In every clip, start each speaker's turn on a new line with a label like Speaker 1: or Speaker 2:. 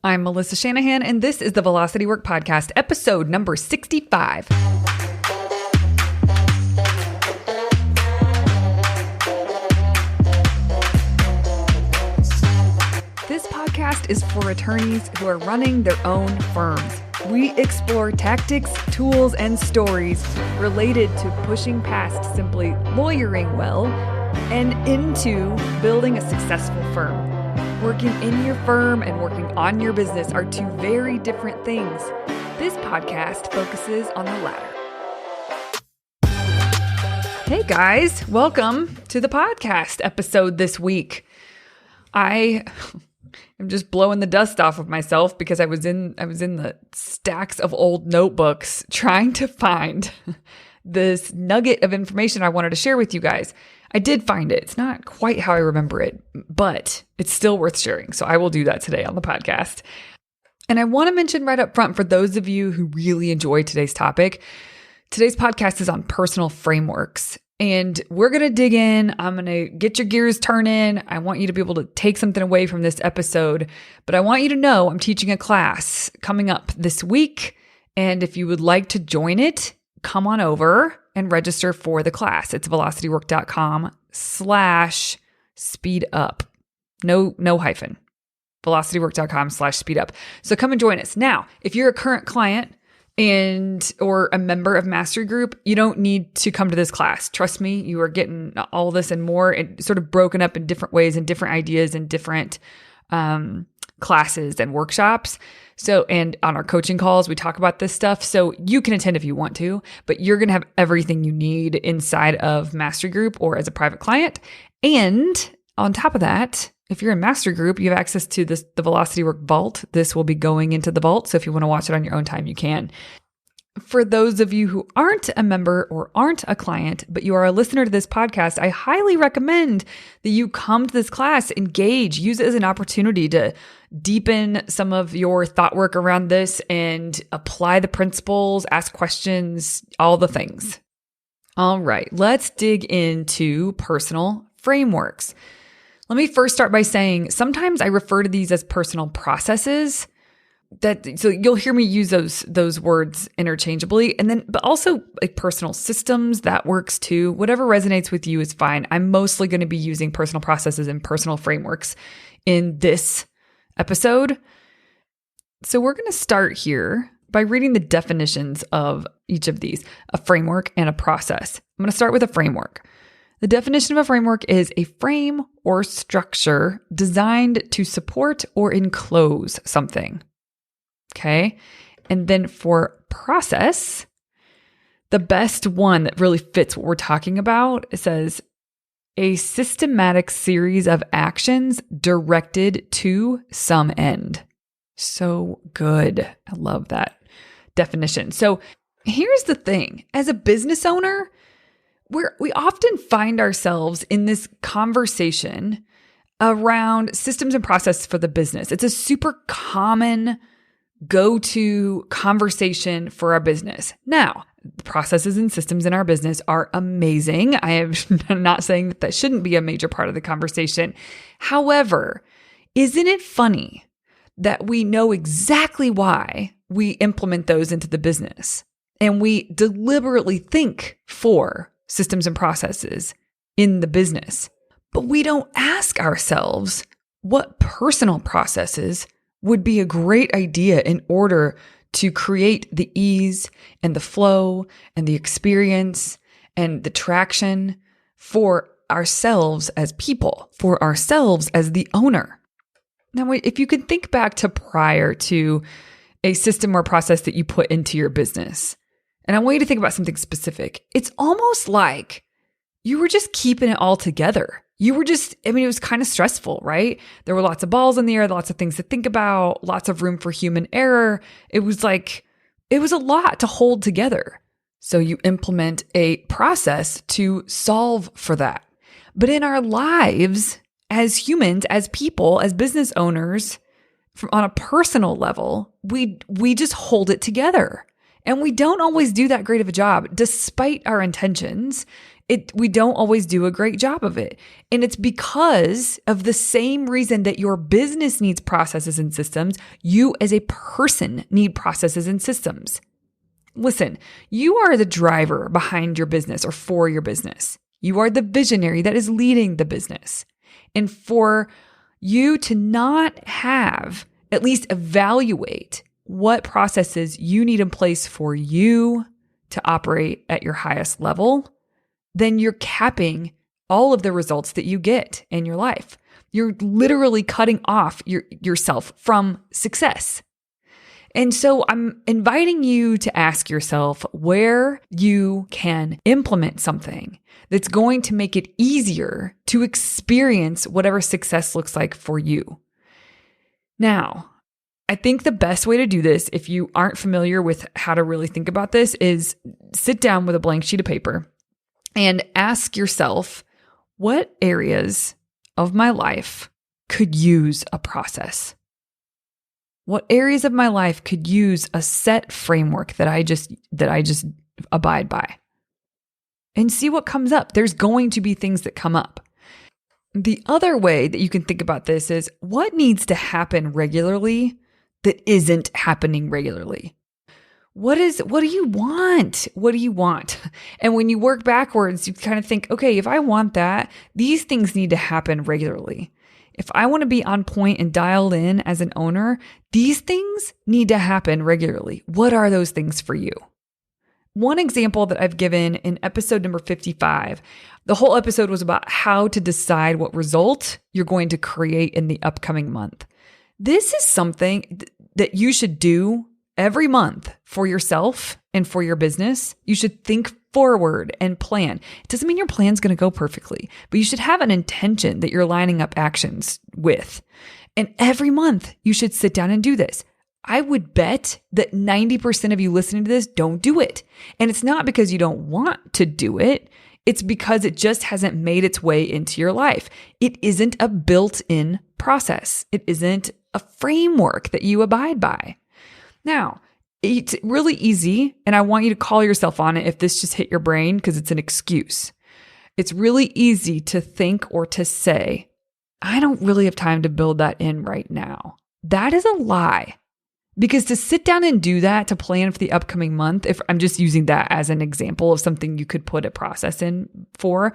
Speaker 1: I'm Melissa Shanahan, and this is the Velocity Work Podcast, episode number 65. This podcast is for attorneys who are running their own firms. We explore tactics, tools, and stories related to pushing past simply lawyering well and into building a successful firm. Working in your firm and working on your business are two very different things. This podcast focuses on the latter. Hey guys, welcome to the podcast episode this week. I am just blowing the dust off of myself because I was in the stacks of old notebooks trying to find this nugget of information I wanted to share with you guys. I did find it. It's not quite how I remember it, but it's still worth sharing. So I will do that today on the podcast. And I want to mention right up front, for those of you who really enjoy today's topic, today's podcast is on personal frameworks. And we're going to dig in. I'm going to get your gears turning. I want you to be able to take something away from this episode. But I want you to know I'm teaching a class coming up this week. And if you would like to join it, come on over and register for the class. It's velocitywork.com/speedup. No hyphen. velocitywork.com/speedup. So come and join us. Now, if you're a current client or a member of Mastery Group, you don't need to come to this class. Trust me, you are getting all this and more, and sort of broken up in different ways and different ideas and different classes and workshops. So, and on our coaching calls, we talk about this stuff. So you can attend if you want to, but you're going to have everything you need inside of Mastery Group or as a private client. And on top of that, if you're in Mastery Group, you have access to the Velocity Work Vault. This will be going into the vault. So if you want to watch it on your own time, you can. For those of you who aren't a member or aren't a client, but you are a listener to this podcast, I highly recommend that you come to this class, engage, use it as an opportunity to deepen some of your thought work around this and apply the principles, ask questions, all the things. All right, let's dig into personal frameworks. Let me first start by saying sometimes I refer to these as personal processes. So you'll hear me use those words interchangeably, but also like personal systems, that works too. Whatever resonates with you is fine. I'm mostly going to be using personal processes and personal frameworks in this episode. So we're going to start here by reading the definitions of each of these, a framework and a process. I'm going to start with a framework. The definition of a framework is a frame or structure designed to support or enclose something. Okay. And then for process, the best one that really fits what we're talking about, it says a systematic series of actions directed to some end. So good. I love that definition. So here's the thing. As a business owner, we often find ourselves in this conversation around systems and processes for the business. It's a super common go-to conversation for our business. Now, the processes and systems in our business are amazing. I am not saying that shouldn't be a major part of the conversation. However, isn't it funny that we know exactly why we implement those into the business, and we deliberately think for systems and processes in the business, but we don't ask ourselves what personal processes would be a great idea in order to create the ease and the flow and the experience and the traction for ourselves as people, for ourselves as the owner. Now, if you can think back to prior to a system or process that you put into your business, and I want you to think about something specific, it's almost like you were just keeping it all together. You were just, it was kind of stressful, right? There were lots of balls in the air, lots of things to think about, lots of room for human error. It was a lot to hold together. So you implement a process to solve for that. But in our lives, as humans, as people, as business owners, on a personal level, we just hold it together. And we don't always do that great of a job, despite our intentions We don't always do a great job of it. And it's because of the same reason that your business needs processes and systems, you as a person need processes and systems. Listen, you are the driver behind your business or for your business. You are the visionary that is leading the business. And for you to not have, at least evaluate what processes you need in place for you to operate at your highest level, then you're capping all of the results that you get in your life. You're literally cutting off yourself from success. And so I'm inviting you to ask yourself where you can implement something that's going to make it easier to experience whatever success looks like for you. Now, I think the best way to do this, if you aren't familiar with how to really think about this, is sit down with a blank sheet of paper and ask yourself, what areas of my life could use a process? What areas of my life could use a set framework that I just abide by? And see what comes up. There's going to be things that come up. The other way that you can think about this is what needs to happen regularly that isn't happening regularly. What do you want? What do you want? And when you work backwards, you kind of think, okay, if I want that, these things need to happen regularly. If I want to be on point and dialed in as an owner, these things need to happen regularly. What are those things for you? One example that I've given in episode number 55, the whole episode was about how to decide what result you're going to create in the upcoming month. This is something that you should do every month for yourself and for your business. You should think forward and plan. It doesn't mean your plan's going to go perfectly, but you should have an intention that you're lining up actions with. And every month you should sit down and do this. I would bet that 90% of you listening to this don't do it. And it's not because you don't want to do it. It's because it just hasn't made its way into your life. It isn't a built-in process. It isn't a framework that you abide by. Now, it's really easy, and I want you to call yourself on it if this just hit your brain because it's an excuse. It's really easy to think or to say, I don't really have time to build that in right now. That is a lie. Because to sit down and do that, to plan for the upcoming month, if I'm just using that as an example of something you could put a process in for,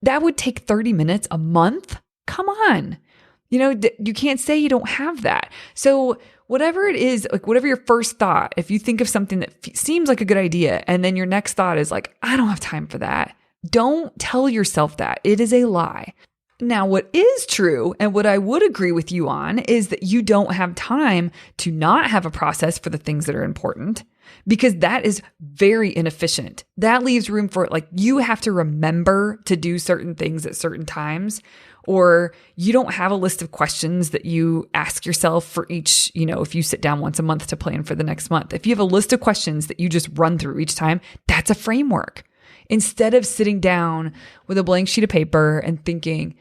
Speaker 1: that would take 30 minutes a month. Come on. You can't say you don't have that. So whatever it is, like whatever your first thought, if you think of something that seems like a good idea, and then your next thought is like, I don't have time for that. Don't tell yourself that. It is a lie. Now, what is true and what I would agree with you on is that you don't have time to not have a process for the things that are important, because that is very inefficient. That leaves room for you have to remember to do certain things at certain times, or you don't have a list of questions that you ask yourself for each, if you sit down once a month to plan for the next month. If you have a list of questions that you just run through each time, that's a framework. Instead of sitting down with a blank sheet of paper and thinking,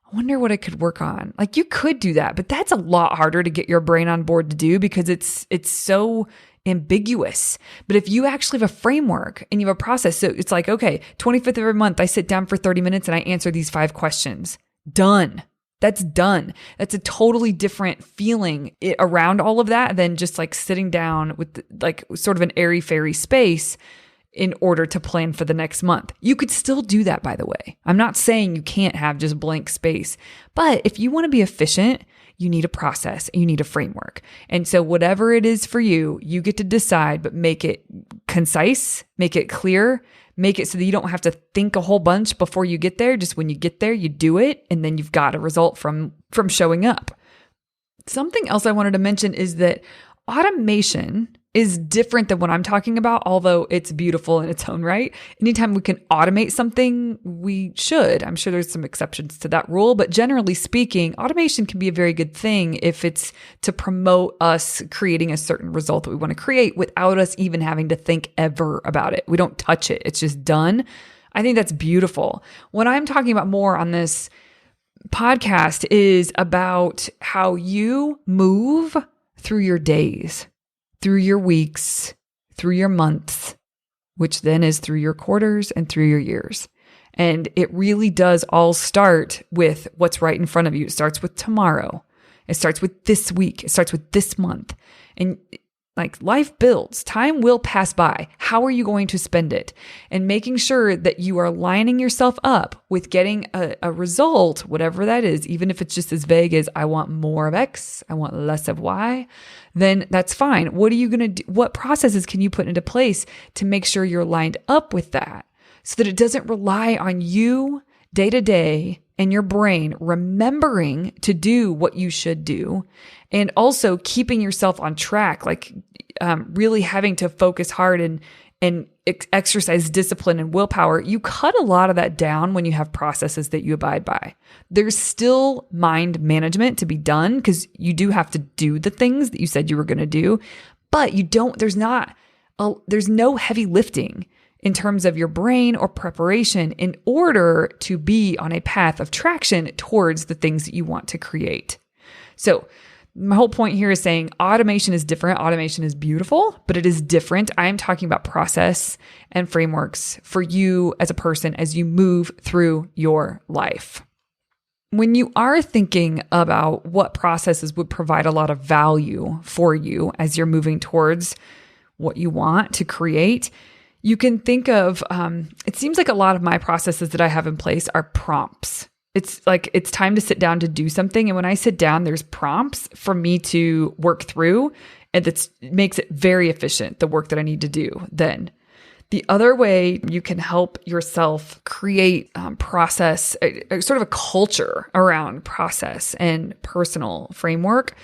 Speaker 1: I wonder what I could work on. You could do that, but that's a lot harder to get your brain on board to do because it's so ambiguous. But if you actually have a framework and you have a process, so it's like, okay, 25th of every month, I sit down for 30 minutes and I answer these 5 questions. Done. That's done. That's a totally different feeling around all of that than just sitting down with sort of an airy-fairy space in order to plan for the next month. You could still do that, by the way. I'm not saying you can't have just blank space, but if you want to be efficient, you need a process, you need a framework. And so whatever it is for you, you get to decide, but make it concise, make it clear, make it so that you don't have to think a whole bunch before you get there. Just when you get there, you do it, and then you've got a result from showing up. Something else I wanted to mention is that automation is different than what I'm talking about, although it's beautiful in its own right. Anytime we can automate something, we should. I'm sure there's some exceptions to that rule, but generally speaking, automation can be a very good thing if it's to promote us creating a certain result that we want to create without us even having to think ever about it. We don't touch it. It's just done. I think that's beautiful. What I'm talking about more on this podcast is about how you move through your days, through your weeks, through your months, which then is through your quarters and through your years. And it really does all start with what's right in front of you. It starts with tomorrow. It starts with this week. It starts with this month. And like life builds, time will pass by. How are you going to spend it? And making sure that you are lining yourself up with getting a result, whatever that is, even if it's just as vague as I want more of X, I want less of Y, then that's fine. What are you going to do? What processes can you put into place to make sure you're lined up with that so that it doesn't rely on you day to day and your brain remembering to do what you should do, and also keeping yourself on track, like really having to focus hard and exercise discipline and willpower. You cut a lot of that down when you have processes that you abide by. There's still mind management to be done because you do have to do the things that you said you were going to do, but there's no heavy lifting in terms of your brain or preparation in order to be on a path of traction towards the things that you want to create. So my whole point here is saying automation is different. Automation is beautiful, but it is different. I am talking about process and frameworks for you as a person as you move through your life. When you are thinking about what processes would provide a lot of value for you as you're moving towards what you want to create, you can think of, it seems like a lot of my processes that I have in place are prompts. It's like, it's time to sit down to do something. And when I sit down, there's prompts for me to work through, and that makes it very efficient, the work that I need to do then. The other way you can help yourself create process, sort of a culture around process and personal framework,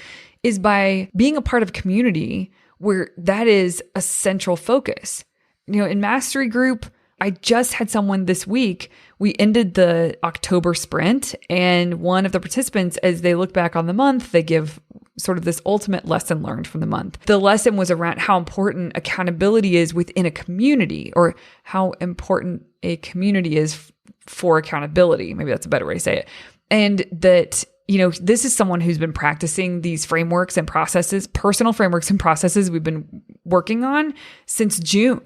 Speaker 1: is by being a part of community where that is a central focus. In Mastery Group, I just had someone this week. We ended the October sprint, and one of the participants, as they look back on the month, they give sort of this ultimate lesson learned from the month. The lesson was around how important accountability is within a community, or how important a community is for accountability. Maybe that's a better way to say it. And that, this is someone who's been practicing these frameworks and processes, personal frameworks and processes we've been working on since June.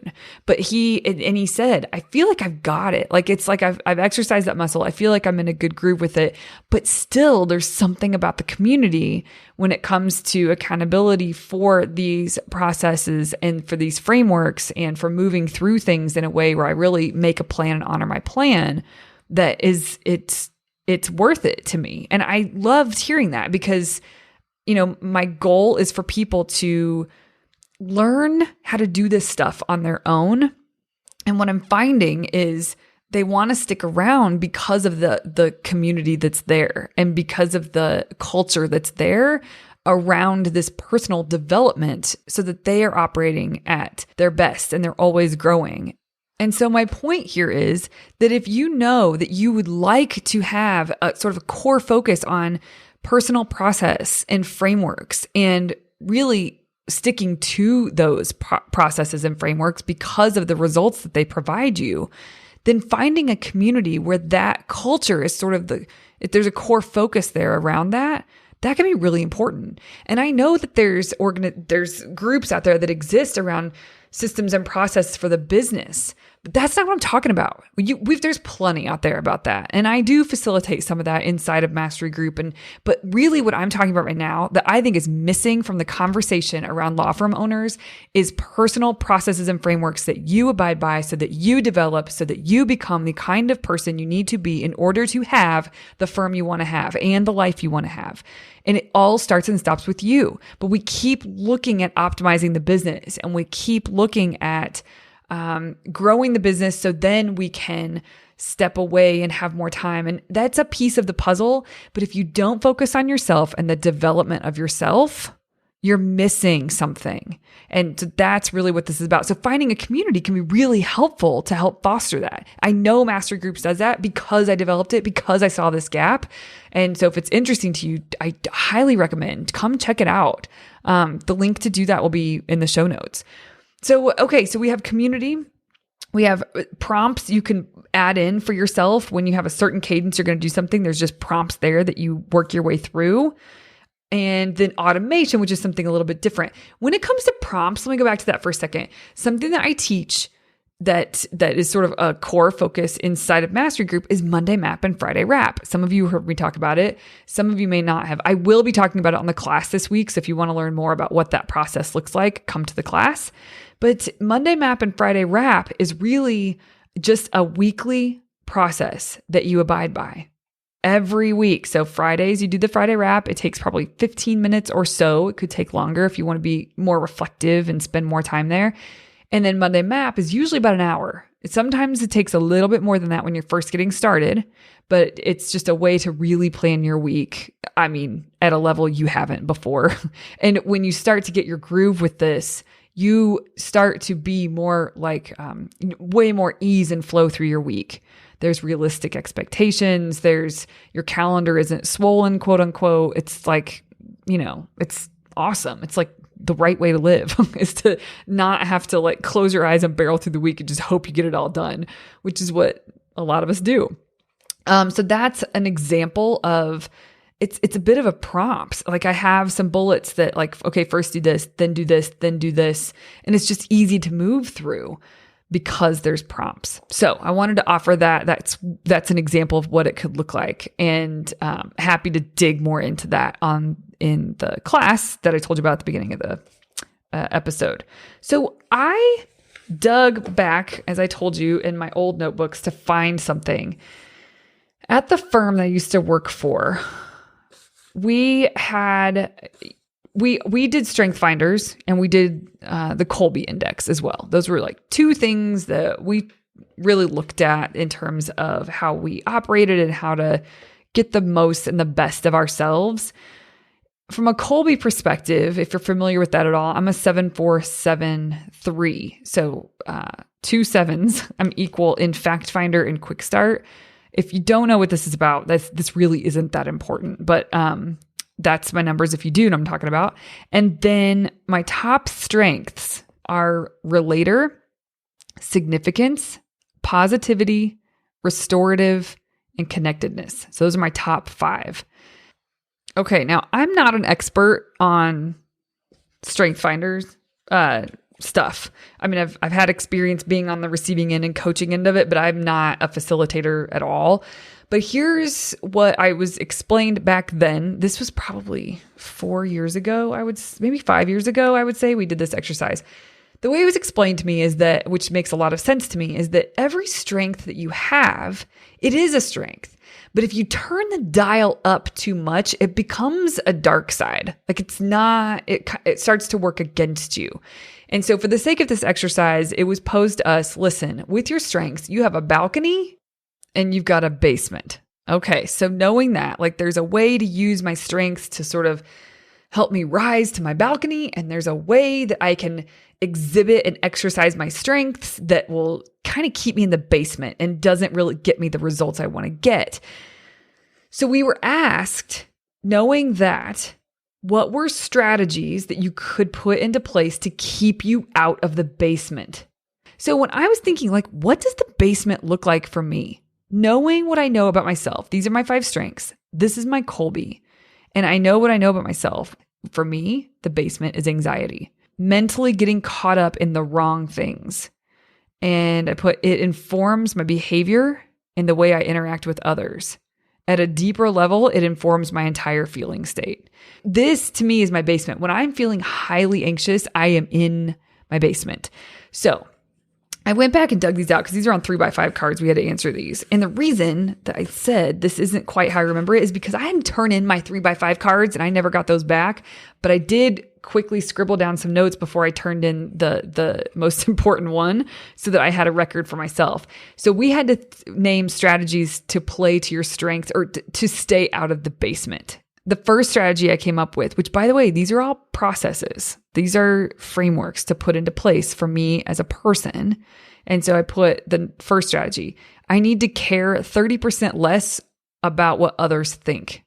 Speaker 1: But he said, I feel like I've got it. Like, it's like I've exercised that muscle. I feel like I'm in a good groove with it, but still there's something about the community when it comes to accountability for these processes and for these frameworks and for moving through things in a way where I really make a plan and honor my plan. It's worth it to me. And I loved hearing that because, my goal is for people to learn how to do this stuff on their own. And what I'm finding is they want to stick around because of the community that's there and because of the culture that's there around this personal development, so that they are operating at their best and they're always growing. And so my point here is that if you know that you would like to have a sort of a core focus on personal process and frameworks, and really sticking to those processes and frameworks because of the results that they provide you, then finding a community where that culture is sort of if there's a core focus there around that can be really important. And I know that there's groups out there that exist around systems and process for the business, but that's not what I'm talking about. There's plenty out there about that. And I do facilitate some of that inside of Mastery Group. But really what I'm talking about right now that I think is missing from the conversation around law firm owners is personal processes and frameworks that you abide by, so that you develop, so that you become the kind of person you need to be in order to have the firm you want to have and the life you want to have. And it all starts and stops with you. But we keep looking at optimizing the business, and we keep looking at growing the business so then we can step away and have more time. And that's a piece of the puzzle. But if you don't focus on yourself and the development of yourself, you're missing something. And so that's really what this is about. So finding a community can be really helpful to help foster that. I know Mastery Groups does that because I developed it, because I saw this gap. And so if it's interesting to you, I highly recommend come check it out. The link to do that will be in the show notes. So we have community. We have prompts you can add in for yourself when you have a certain cadence, you're going to do something. There's just prompts there that you work your way through. And then automation, which is something a little bit different. When it comes to prompts, let me go back to that for a second. Something that I teach that is sort of a core focus inside of Mastery Group is Monday Map and Friday Wrap. Some of you heard me talk about it. Some of you may not have. I will be talking about it on the class this week. So if you want to learn more about what that process looks like, come to the class. But Monday Map and Friday Wrap is really just a weekly process that you abide by every week. So Fridays, you do the Friday Wrap. It takes probably 15 minutes or so. It could take longer if you want to be more reflective and spend more time there. And then Monday Map is usually about an hour. Sometimes it takes a little bit more than that when you're first getting started, but it's just a way to really plan your week. I mean, at a level you haven't before. And when you start to get your groove with this, you start to be more like way more ease and flow through your week. There's realistic expectations. There's your calendar isn't swollen, quote unquote. It's like, it's awesome. It's like the right way to live is to not have to like close your eyes and barrel through the week and just hope you get it all done, which is what a lot of us do. So that's an example of it's a bit of a prompt. Like I have some bullets that like, okay, first do this, then do this, then do this. And it's just easy to move through because there's prompts. So I wanted to offer that. That's an example of what it could look like, and happy to dig more into that in the class that I told you about at the beginning of the episode. So I dug back, as I told you, in my old notebooks to find something. At the firm that I used to work for, we did Strength Finders and we did the Kolbe Index as well. Those were like two things that we really looked at in terms of how we operated and how to get the most and the best of ourselves. From a Kolbe perspective, if you're familiar with that at all, I'm a 7-4-7-3. So 2 7s. I'm equal in Fact Finder and Quick Start. If you don't know what this is about, this really isn't that important. But that's my numbers if you do know what I'm talking about. And then my top strengths are relator, significance, positivity, restorative, and connectedness. So those are my top 5. Okay, now I'm not an expert on Strength Finders stuff. I mean, I've had experience being on the receiving end and coaching end of it, but I'm not a facilitator at all. But here's what I was explained back then. This was probably 4 years ago. Maybe 5 years ago, I would say we did this exercise. The way it was explained to me is that, which makes a lot of sense to me, is that every strength that you have, it is a strength. But if you turn the dial up too much, it becomes a dark side. Like it starts to work against you. And so for the sake of this exercise, it was posed to us, listen, with your strengths, you have a balcony and you've got a basement. Okay, so knowing that, like there's a way to use my strengths to sort of help me rise to my balcony, and there's a way that I can exhibit and exercise my strengths that will kind of keep me in the basement and doesn't really get me the results I want to get. So we were asked, knowing that, what were strategies that you could put into place to keep you out of the basement? So when I was thinking, like, what does the basement look like for me? Knowing what I know about myself, these are my 5 strengths. This is my Kolbe. And I know what I know about myself. For me, the basement is anxiety. Mentally getting caught up in the wrong things. And I put, it informs my behavior and the way I interact with others. At a deeper level, it informs my entire feeling state. This, to me, is my basement. When I'm feeling highly anxious, I am in my basement. So I went back and dug these out because these are on 3x5 cards. We had to answer these. And the reason that I said this isn't quite how I remember it is because I hadn't turned in my 3x5 cards and I never got those back. But I did quickly scribble down some notes before I turned in the most important one so that I had a record for myself. So we had to name strategies to play to your strengths or to stay out of the basement. The first strategy I came up with, which by the way, these are all processes. These are frameworks to put into place for me as a person. And so I put the first strategy. I need to care 30% less about what others think.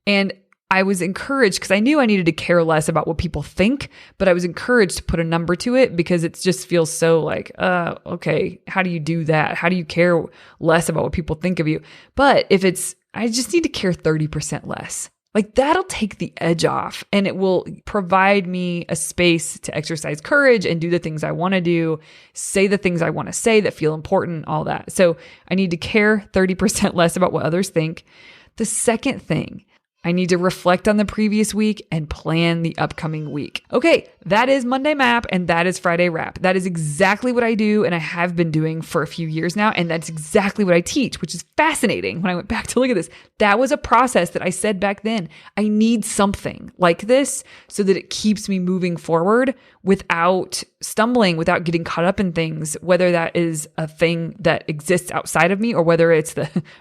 Speaker 1: And I was encouraged because I knew I needed to care less about what people think, but I was encouraged to put a number to it because it just feels so like, okay, how do you do that? How do you care less about what people think of you? But if it's, I just need to care 30% less. Like that'll take the edge off and it will provide me a space to exercise courage and do the things I want to do, say the things I want to say that feel important, all that. So I need to care 30% less about what others think. The second thing, I need to reflect on the previous week and plan the upcoming week. Okay, that is Monday Map and that is Friday Wrap. That is exactly what I do and I have been doing for a few years now. And that's exactly what I teach, which is fascinating. When I went back to look at this, that was a process that I said back then, I need something like this so that it keeps me moving forward without stumbling, without getting caught up in things, whether that is a thing that exists outside of me or whether it's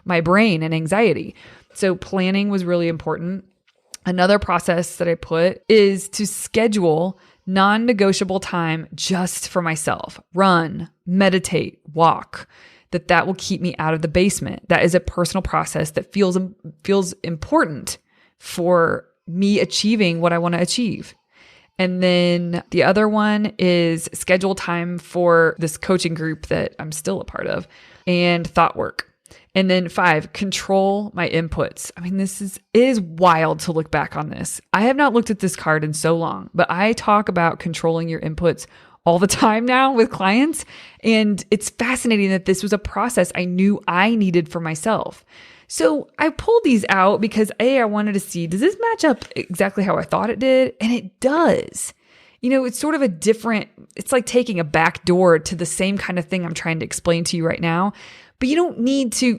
Speaker 1: my brain and anxiety. So planning was really important. Another process that I put is to schedule non-negotiable time just for myself. Run, meditate, walk. That will keep me out of the basement. That is a personal process that feels important for me achieving what I want to achieve. And then the other one is schedule time for this coaching group that I'm still a part of and thought work. And then 5, control my inputs. I mean, it is wild to look back on this. I have not looked at this card in so long, but I talk about controlling your inputs all the time now with clients. And it's fascinating that this was a process I knew I needed for myself. So I pulled these out because I wanted to see, does this match up exactly how I thought it did? And it does. You know, it's sort of it's like taking a back door to the same kind of thing I'm trying to explain to you right now. But you don't need to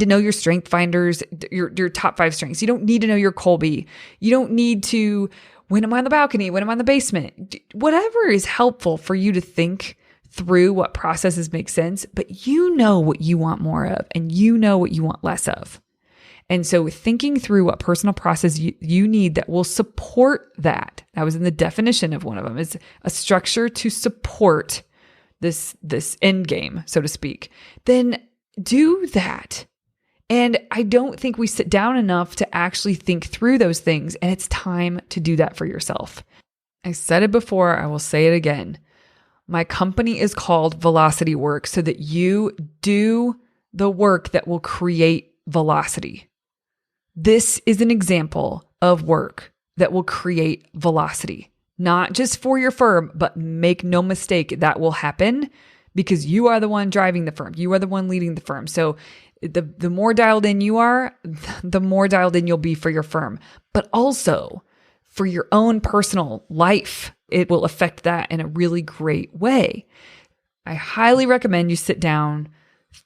Speaker 1: know your strength finders, your top 5 strengths. You don't need to know your Kolbe. You don't need to, when am I on the balcony? When am I in the basement? Whatever is helpful for you to think through what processes make sense, but you know what you want more of and you know what you want less of. And so thinking through what personal process you need that will support that was in the definition of one of them, is a structure to support this end game, so to speak, then do that. And I don't think we sit down enough to actually think through those things. And it's time to do that for yourself. I said it before, I will say it again. My company is called Velocity Work so that you do the work that will create velocity. This is an example of work that will create velocity, not just for your firm, but make no mistake, that will happen because you are the one driving the firm. You are the one leading the firm. So the more dialed in you are, the more dialed in you'll be for your firm, but also for your own personal life. It will affect that in a really great way. I highly recommend you sit down,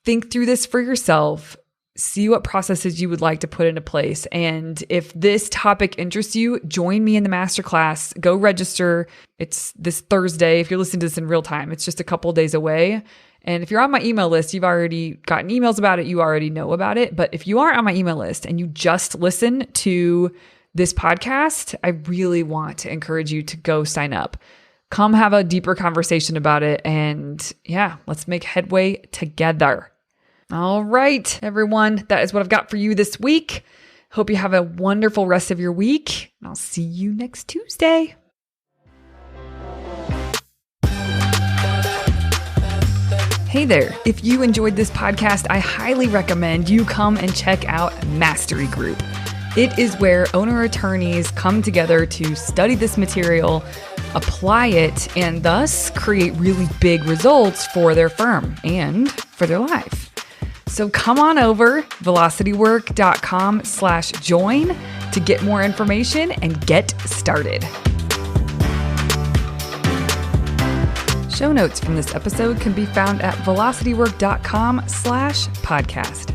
Speaker 1: think through this for yourself, see what processes you would like to put into place. And if this topic interests you, join me in the masterclass. Go register. It's this Thursday. If you're listening to this in real time, it's just a couple of days away. And if you're on my email list, you've already gotten emails about it. You already know about it. But if you aren't on my email list and you just listen to this podcast, I really want to encourage you to go sign up. Come have a deeper conversation about it. And yeah, let's make headway together. All right, everyone, that is what I've got for you this week. Hope you have a wonderful rest of your week, and I'll see you next Tuesday. Hey there. If you enjoyed this podcast, I highly recommend you come and check out Mastery Group. It is where owner attorneys come together to study this material, apply it, and thus create really big results for their firm and for their life. So come on over, velocitywork.com/join to get more information and get started. Show notes from this episode can be found at velocitywork.com/podcast.